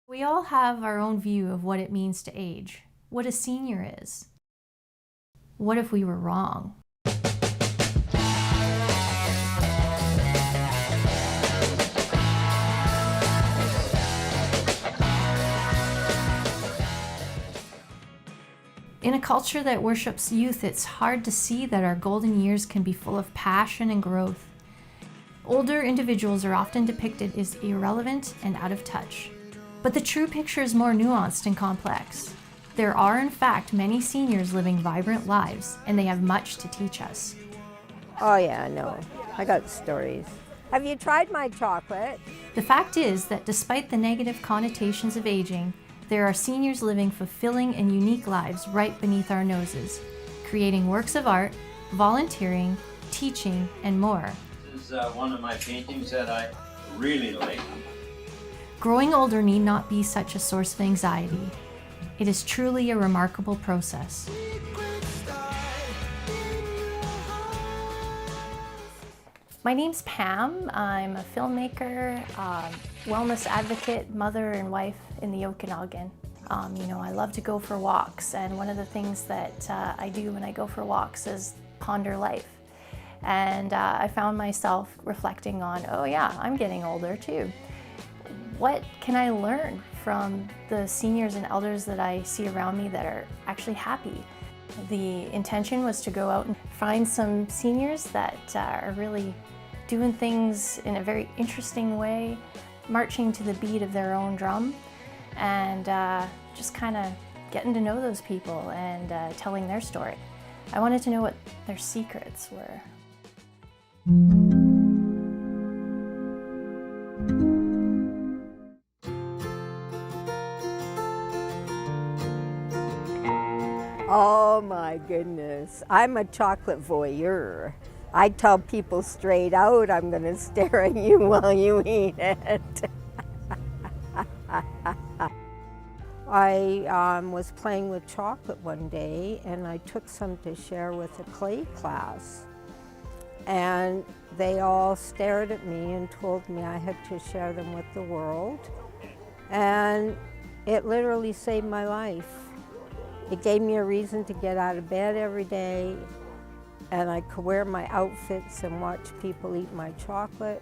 We all have our own view of what it means to age, what a senior is. What if we were wrong? In a culture that worships youth, it's hard to see that our golden years can be full of passion and growth. Older individuals are often depicted as irrelevant and out of touch. But the true picture is more nuanced and complex. There are, in fact, many seniors living vibrant lives, and they have much to teach us. Oh yeah, no, I got stories. Have you tried my chocolate? The fact is that despite the negative connotations of aging, there are seniors living fulfilling and unique lives right beneath our noses, creating works of art, volunteering, teaching, and more. This is one of my paintings that I really like. Growing older need not be such a source of anxiety. It is truly a remarkable process. My name's Pam. I'm a filmmaker, wellness advocate, mother and wife in the Okanagan. I love to go for walks, and one of the things that I do when I go for walks is ponder life. And I found myself reflecting on, oh yeah, I'm getting older too. What can I learn from the seniors and elders that I see around me that are actually happy? The intention was to go out and find some seniors that are really doing things in a very interesting way, marching to the beat of their own drum, and just kind of getting to know those people and telling their story. I wanted to know what their secrets were. Oh my goodness, I'm a chocolate voyeur. I tell people straight out, I'm going to stare at you while you eat it. I was playing with chocolate one day, and I took some to share with a clay class. And they all stared at me and told me I had to share them with the world. And it literally saved my life. It gave me a reason to get out of bed every day, and I could wear my outfits and watch people eat my chocolate.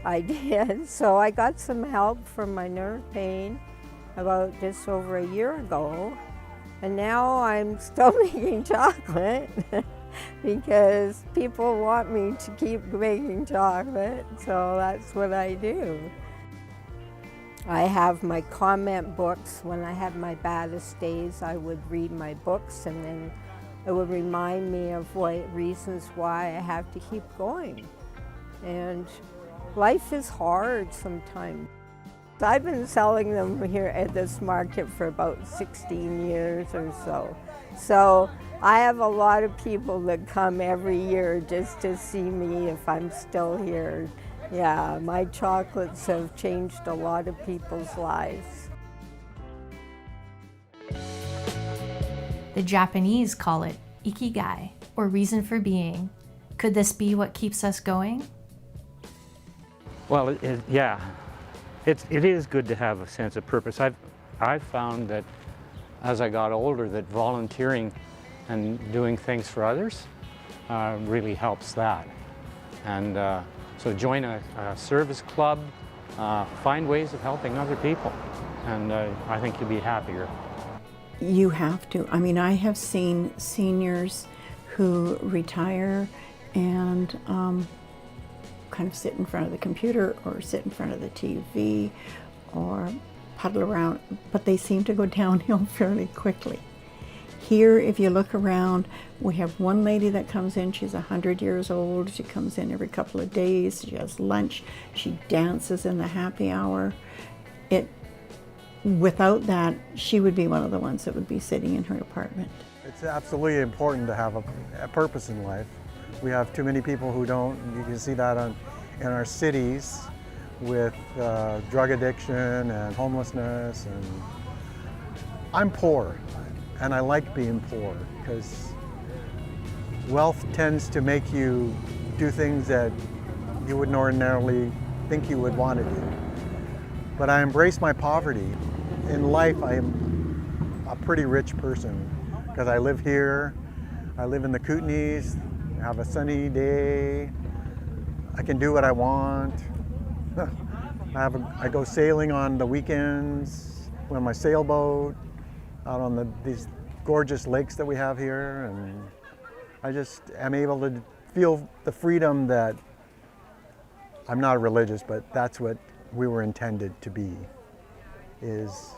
I did. So I got some help from my nerve pain about just over a year ago, and now I'm still making chocolate because people want me to keep making chocolate, so that's what I do. I have my comment books. When I had my baddest days, I would read my books, and then it would remind me of reasons why I have to keep going. And life is hard sometimes. I've been selling them here at this market for about 16 years or so. So I have a lot of people that come every year just to see me if I'm still here. Yeah, my chocolates have changed a lot of people's lives. The Japanese call it ikigai, or reason for being. Could this be what keeps us going? Well, yeah, it is good to have a sense of purpose. I've found that as I got older that volunteering and doing things for others really helps that. And so join a service club, find ways of helping other people, and I think you'll be happier. You have to. I mean, I have seen seniors who retire and kind of sit in front of the computer or sit in front of the TV or puddle around, but they seem to go downhill fairly quickly. Here, if you look around, we have one lady that comes in, she's 100 years old, she comes in every couple of days, she has lunch, she dances in the happy hour. Without that, she would be one of the ones that would be sitting in her apartment. It's absolutely important to have a purpose in life. We have too many people who don't. You can see that in our cities with drug addiction and homelessness. And I'm poor, and I like being poor because Wealth tends to make you do things that you wouldn't ordinarily think you would want to do. But I embrace my poverty. In life, I am a pretty rich person because I live here, I live in the Kootenays, I have a sunny day, I can do what I want. I go sailing on the weekends on my sailboat, out on these gorgeous lakes that we have here, and I just am able to feel the freedom that I'm not religious, but that's what we were intended to be, is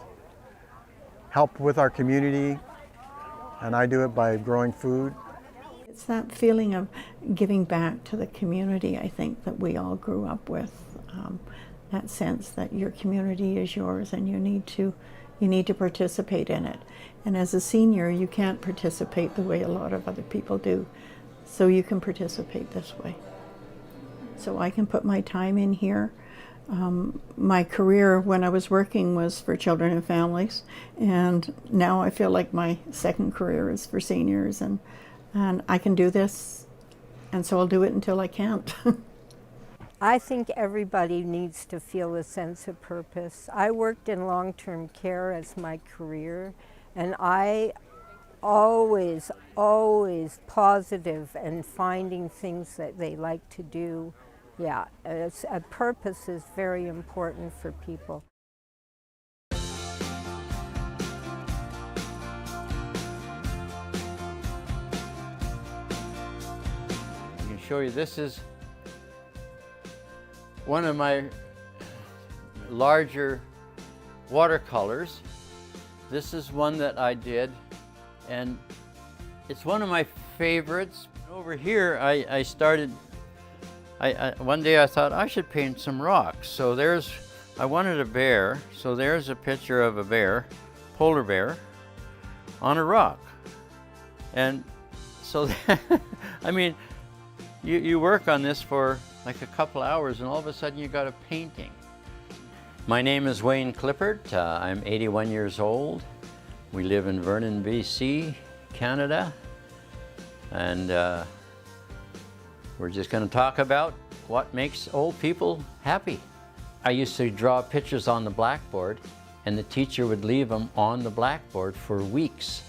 help with our community, and I do it by growing food. It's that feeling of giving back to the community, I think, that we all grew up with. That sense that your community is yours and you need to participate in it. And as a senior, you can't participate the way a lot of other people do. So you can participate this way. So I can put my time in here. My career when I was working was for children and families, and now I feel like my second career is for seniors, and I can do this, and so I'll do it until I can't. I think everybody needs to feel a sense of purpose. I worked in long-term care as my career, and I always positive and finding things that they like to do. Yeah, a purpose is very important for people. I can show you, this is one of my larger watercolors. This is one that I did, and it's one of my favorites. Over here, I started, one day I thought I should paint some rocks. So I wanted a bear, so there's a picture of a bear, polar bear, on a rock. And so, I mean, you work on this for like a couple hours and all of a sudden you got a painting. My name is Wayne Clippert. I'm 81 years old. We live in Vernon, BC, Canada. And we're just going to talk about what makes old people happy. I used to draw pictures on the blackboard, and the teacher would leave them on the blackboard for weeks.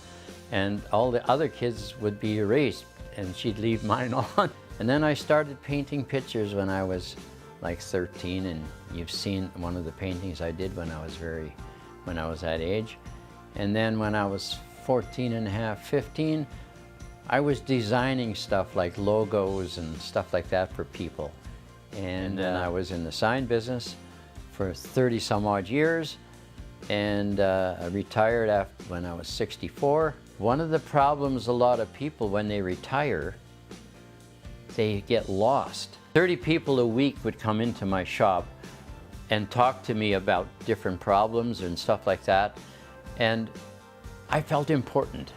And all the other kids would be erased, and she'd leave mine on. And then I started painting pictures when I was like 13, and you've seen one of the paintings I did when I was that age. And then when I was 14 and a half, 15, I was designing stuff like logos and stuff like that for people. And then I was in the sign business for 30 some odd years, and I retired when I was 64. One of the problems a lot of people when they retire, they get lost. 30 people a week would come into my shop and talk to me about different problems and stuff like that, and I felt important.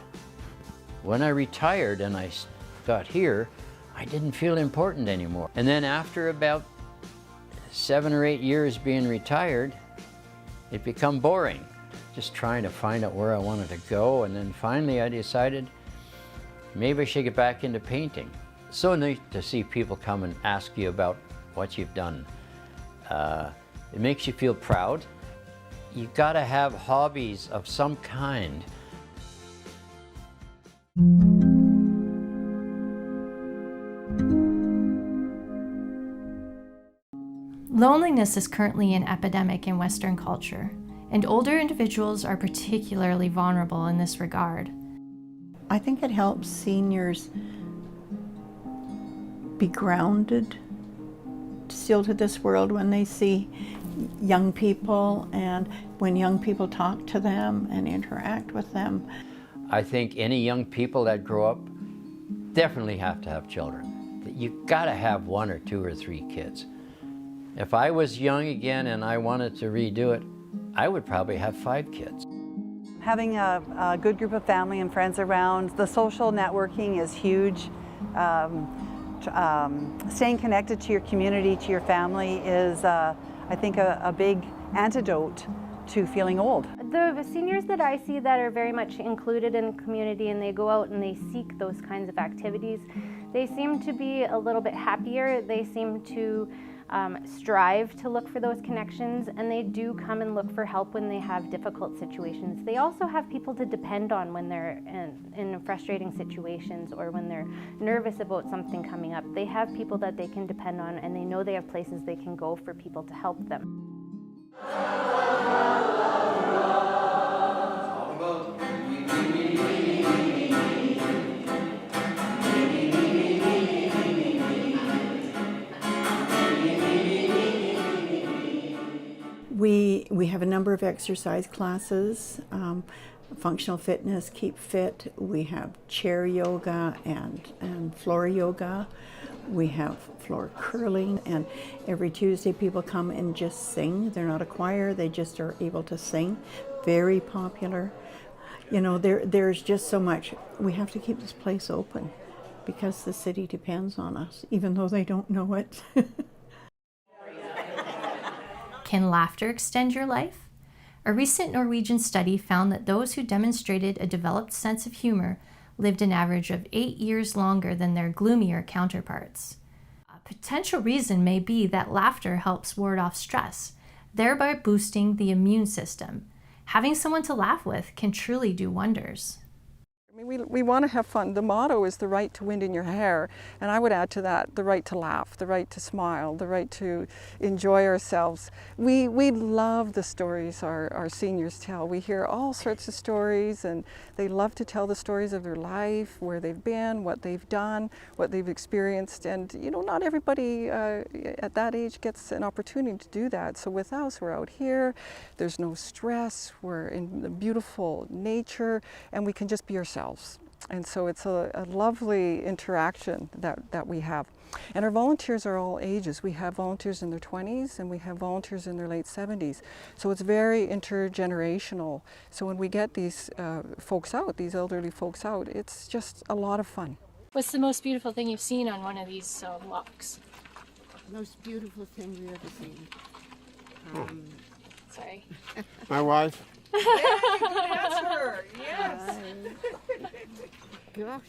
When I retired and I got here, I didn't feel important anymore. And then after about 7 or 8 years being retired, it became boring, just trying to find out where I wanted to go. And then finally I decided maybe I should get back into painting. So neat to see people come and ask you about what you've done. It makes you feel proud. You've got to have hobbies of some kind. Loneliness is currently an epidemic in Western culture, and older individuals are particularly vulnerable in this regard. I think it helps seniors be grounded still to this world when they see young people and when young people talk to them and interact with them. I think any young people that grow up definitely have to have children. You've got to have 1 or 2 or 3 kids. If I was young again and I wanted to redo it, I would probably have 5 kids. Having a good group of family and friends around, the social networking is huge. Staying connected to your community, to your family is, I think, a big antidote to feeling old. The seniors that I see that are very much included in the community and they go out and they seek those kinds of activities, they seem to be a little bit happier. They seem to strive to look for those connections, and they do come and look for help when they have difficult situations. They also have people to depend on when they're in frustrating situations or when they're nervous about something coming up. They have people that they can depend on, and they know they have places they can go for people to help them. We have a number of exercise classes, functional fitness, keep fit. We have chair yoga and floor yoga. We have floor curling, and every Tuesday people come and just sing. They're not a choir, they just are able to sing. Very popular. You know, there's just so much. We have to keep this place open because the city depends on us, even though they don't know it. Can laughter extend your life? A recent Norwegian study found that those who demonstrated a developed sense of humor lived an average of 8 years longer than their gloomier counterparts. A potential reason may be that laughter helps ward off stress, thereby boosting the immune system. Having someone to laugh with can truly do wonders. I mean, we want to have fun. The motto is the right to wind in your hair, and I would add to that the right to laugh, the right to smile, the right to enjoy ourselves. We love the stories our seniors tell. We hear all sorts of stories, and they love to tell the stories of their life, where they've been, what they've done, what they've experienced, and you know, not everybody at that age gets an opportunity to do that. So with us, we're out here, there's no stress, we're in the beautiful nature, and we can just be ourselves. And so it's a lovely interaction that we have. And our volunteers are all ages. We have volunteers in their 20s and we have volunteers in their late 70s. So it's very intergenerational. So when we get these folks out, these elderly folks out, it's just a lot of fun. What's the most beautiful thing you've seen on one of these walks? Most beautiful thing we've ever seen. Sorry. My wife. That's her, yes. Gosh.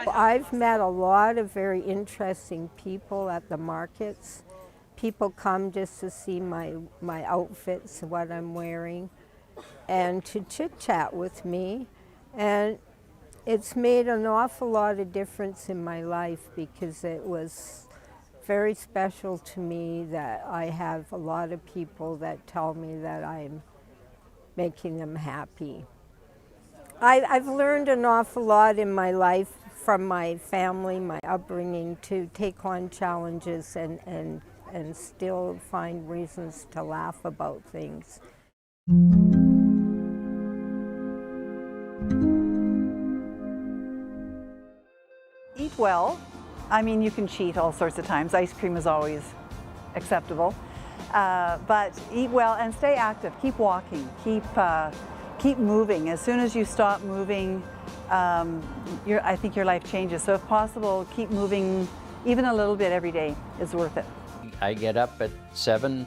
I've met a lot of very interesting people at the markets. People come just to see my outfits, what I'm wearing, and to chit-chat with me. And it's made an awful lot of difference in my life because it was very special to me that I have a lot of people that tell me that I'm making them happy. I've learned an awful lot in my life from my family, my upbringing, to take on challenges and still find reasons to laugh about things. Eat well. I mean, you can cheat all sorts of times. Ice cream is always acceptable. But eat well and stay active. Keep walking. Keep moving. As soon as you stop moving, I think your life changes. So if possible, keep moving even a little bit every day is worth it. I get up at 7,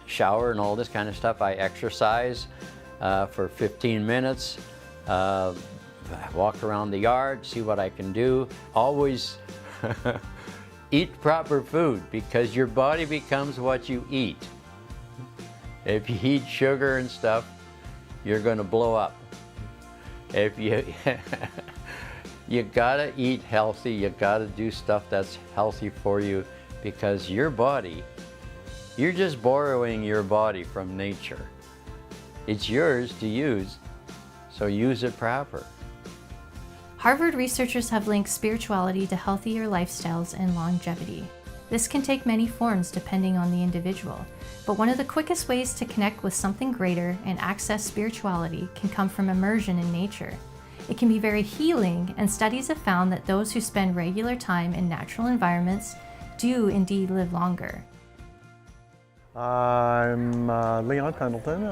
shower and all this kind of stuff. I exercise for 15 minutes. Walk around the yard, see what I can do. Always eat proper food because your body becomes what you eat. If you eat sugar and stuff, you're going to blow up. If you you gotta eat healthy, you gotta do stuff that's healthy for you because your body, you're just borrowing your body from nature. It's yours to use, so use it proper. Harvard researchers have linked spirituality to healthier lifestyles and longevity. This can take many forms depending on the individual, but one of the quickest ways to connect with something greater and access spirituality can come from immersion in nature. It can be very healing, and studies have found that those who spend regular time in natural environments do indeed live longer. I'm Leon Pendleton.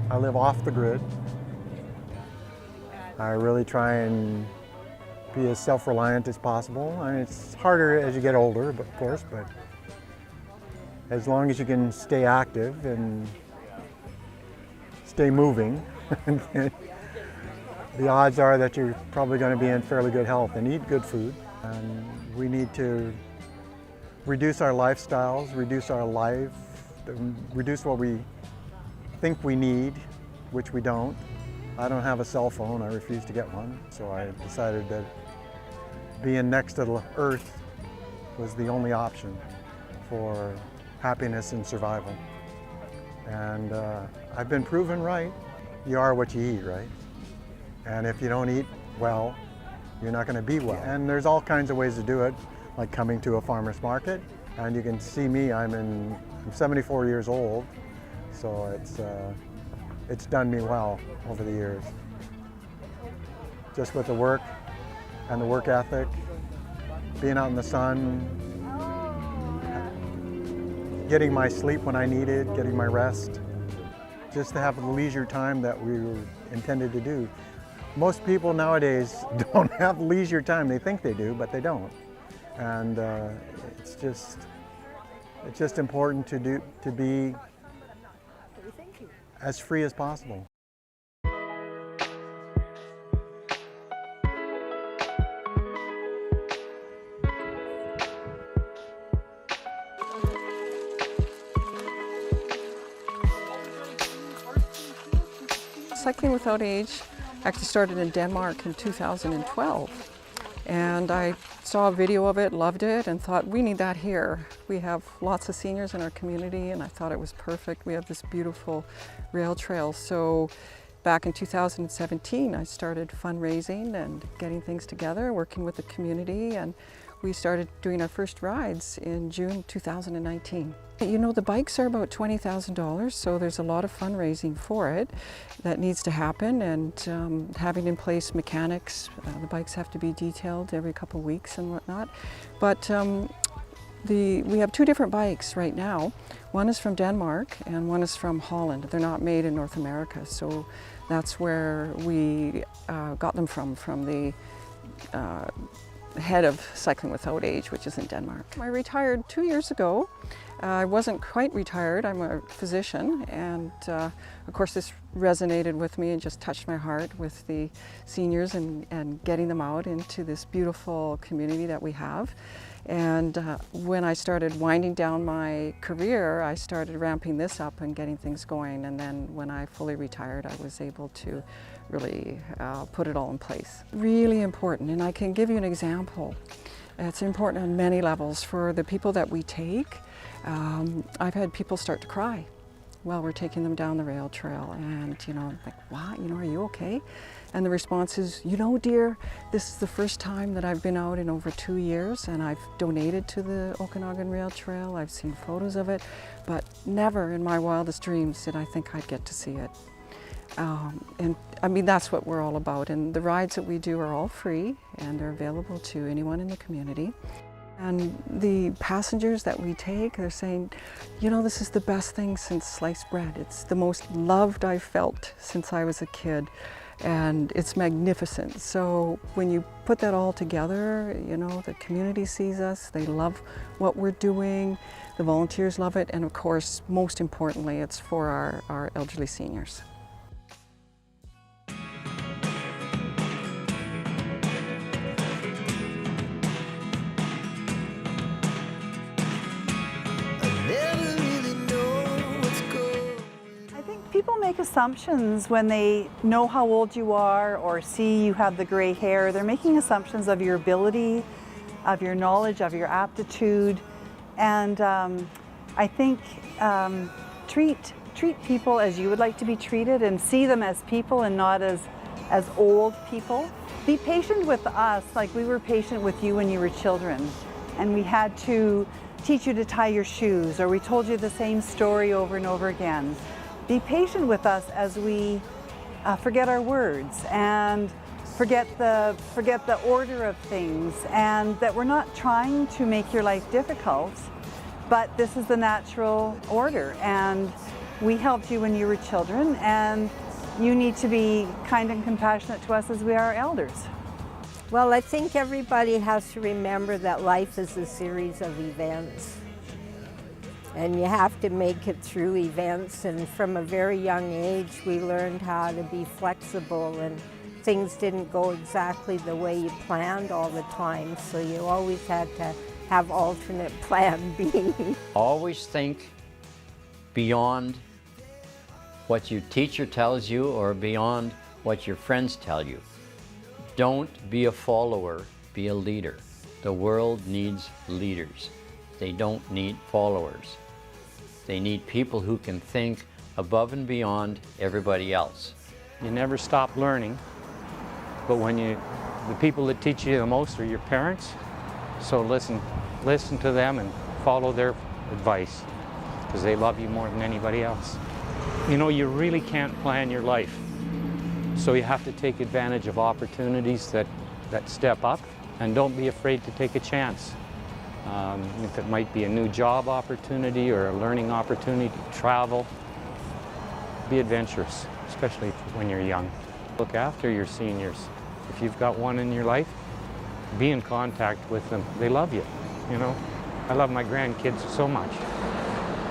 I live off the grid. I really try and be as self-reliant as possible. I mean, it's harder as you get older, of course, but as long as you can stay active and stay moving, the odds are that you're probably going to be in fairly good health and eat good food. And we need to reduce our lifestyles, reduce our life, reduce what we think we need, which we don't. I don't have a cell phone, I refuse to get one, so I decided that being next to the earth was the only option for happiness and survival. And I've been proven right. You are what you eat, right? And if you don't eat well, you're not going to be well. And there's all kinds of ways to do it, like coming to a farmer's market. And you can see me, I'm 74 years old, so it's done me well over the years. Just with the work and the work ethic, being out in the sun, getting my sleep when I need it, getting my rest, just to have the leisure time that we were intended to do. Most people nowadays don't have leisure time. They think they do, but they don't. And it's just important to be as free as possible. Cycling Without Age actually started in Denmark in 2012. And I saw a video of it, loved it, and thought, we need that here. We have lots of seniors in our community, and I thought it was perfect. We have this beautiful rail trail. So back in 2017, I started fundraising and getting things together, working with the community, and we started doing our first rides in June 2019. You know, the bikes are about $20,000, so there's a lot of fundraising for it that needs to happen, and having in place mechanics. The bikes have to be detailed every couple of weeks and whatnot. But we have two different bikes right now. One is from Denmark and one is from Holland. They're not made in North America, so that's where we got them from the head of Cycling Without Age, which is in Denmark. I retired 2 years ago. I wasn't quite retired, I'm a physician, and of course this resonated with me and just touched my heart with the seniors and getting them out into this beautiful community that we have. And when I started winding down my career, I started ramping this up and getting things going, and then when I fully retired, I was able to really put it all in place. Really important, and I can give you an example. It's important on many levels. For the people that we take, I've had people start to cry while we're taking them down the rail trail, and like, what, are you okay? And the response is, dear, this is the first time that I've been out in over 2 years, and I've donated to the Okanagan Rail Trail. I've seen photos of it, but never in my wildest dreams did I think I'd get to see it. And I mean, that's what we're all about. And the rides that we do are all free, and they're available to anyone in the community. And the passengers that we take, they're saying, this is the best thing since sliced bread. It's the most loved I've felt since I was a kid. And it's magnificent. So when you put that all together, the community sees us, they love what we're doing, the volunteers love it, and of course, most importantly, it's for our elderly seniors. People make assumptions when they know how old you are or see you have the gray hair. They're making assumptions of your ability, of your knowledge, of your aptitude. And I think treat people as you would like to be treated, and see them as people and not as old people. Be patient with us like we were patient with you when you were children, and we had to teach you to tie your shoes, or we told you the same story over and over again. Be patient with us as we forget our words and forget the order of things, and that we're not trying to make your life difficult, but this is the natural order, and we helped you when you were children, and you need to be kind and compassionate to us as we are elders. Well, I think everybody has to remember that life is a series of events. and you have to make it through events. And from a very young age, we learned how to be flexible, and things didn't go exactly the way you planned all the time, so you always had to have alternate plan B. Always think beyond what your teacher tells you or beyond what your friends tell you. Don't be a follower, be a leader. The world needs leaders. They don't need followers. They need people who can think above and beyond everybody else. You never stop learning, but the people that teach you the most are your parents, so listen to them and follow their advice, because they love you more than anybody else. You know, you really can't plan your life, so you have to take advantage of opportunities that step up, and don't be afraid to take a chance. If it might be a new job opportunity or a learning opportunity to travel, be adventurous, especially when you're young. Look after your seniors. If you've got one in your life, be in contact with them. They love you, you know. I love my grandkids so much,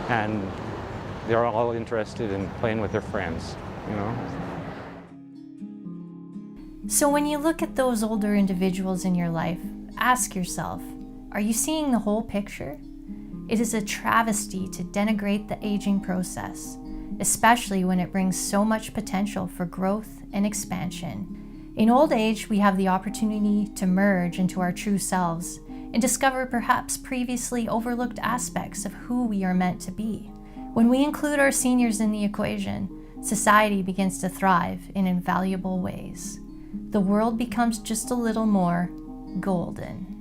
and they're all interested in playing with their friends, you know. So when you look at those older individuals in your life, ask yourself, are you seeing the whole picture? It is a travesty to denigrate the aging process, especially when it brings so much potential for growth and expansion. In old age, we have the opportunity to merge into our true selves and discover perhaps previously overlooked aspects of who we are meant to be. When we include our seniors in the equation, society begins to thrive in invaluable ways. The world becomes just a little more golden.